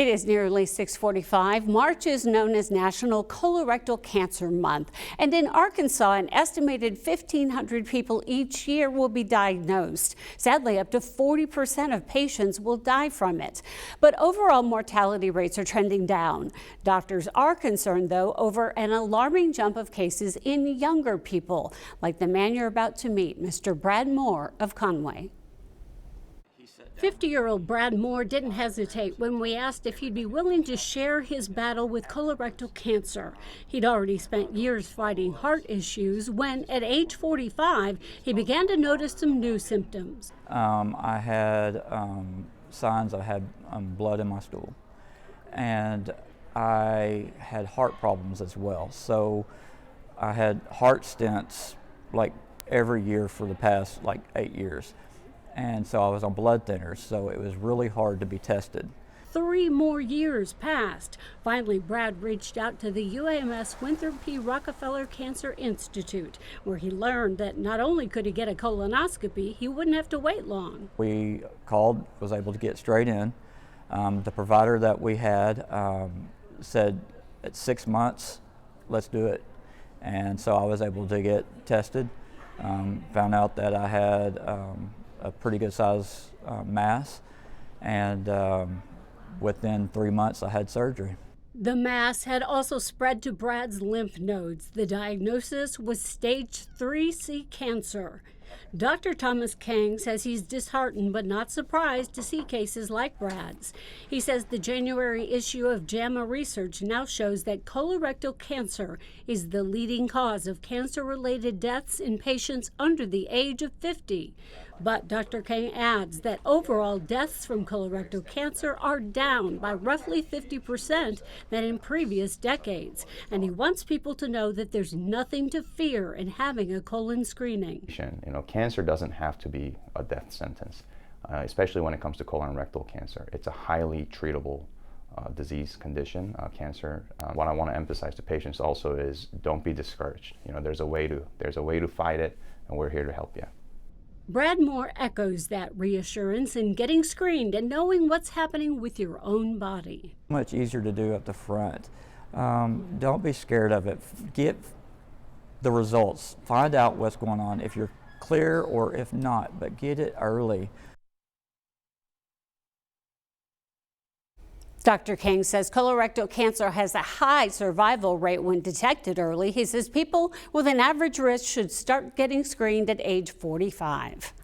It is nearly 6:45. March is known as National Colorectal Cancer Month. And in Arkansas, an estimated 1,500 people each year will be diagnosed. Sadly, up to 40% of patients will die from it. But overall mortality rates are trending down. Doctors are concerned, though, over an alarming jump of cases in younger people, like the man you're about to meet, Mr. Brad Moore of Conway. 50-year-old Brad Moore didn't hesitate when we asked if he'd be willing to share his battle with colorectal cancer. He'd already spent years fighting heart issues when, at age 45, he began to notice some new symptoms. I had signs I had blood in my stool, and I had heart problems as well. So I had heart stents like every year for the past 8 years. And so I was on blood thinners, so it was really hard to be tested. 3 more years passed. Finally, Brad reached out to the UAMS Winthrop P. Rockefeller Cancer Institute, where he learned that not only could he get a colonoscopy, he wouldn't have to wait long. We called, was able to get straight in. The provider that we had said at 6 months, let's do it. And so I was able to get tested, found out that I had a pretty good size mass, and within 3 months I had surgery. The mass had also spread to Brad's lymph nodes. The diagnosis was stage 3C cancer. Dr. Thomas Kang says he's disheartened but not surprised to see cases like Brad's. He says the January issue of JAMA Research now shows that colorectal cancer is the leading cause of cancer-related deaths in patients under the age of 50. But Dr. Kang adds that overall deaths from colorectal cancer are down by roughly 50% than in previous decades. And he wants people to know that there's nothing to fear in having a colon screening. Cancer doesn't have to be a death sentence, especially when it comes to colorectal cancer. It's a highly treatable disease condition, cancer. What I want to emphasize to patients also is don't be discouraged. There's a way to fight it, and we're here to help you. Brad Moore echoes that reassurance in getting screened and knowing what's happening with your own body. Much easier to do up the front. Don't be scared of it. Get the results. Find out what's going on, if you're clear or if not, but get it early. Dr. King says colorectal cancer has a high survival rate when detected early. He says people with an average risk should start getting screened at age 45.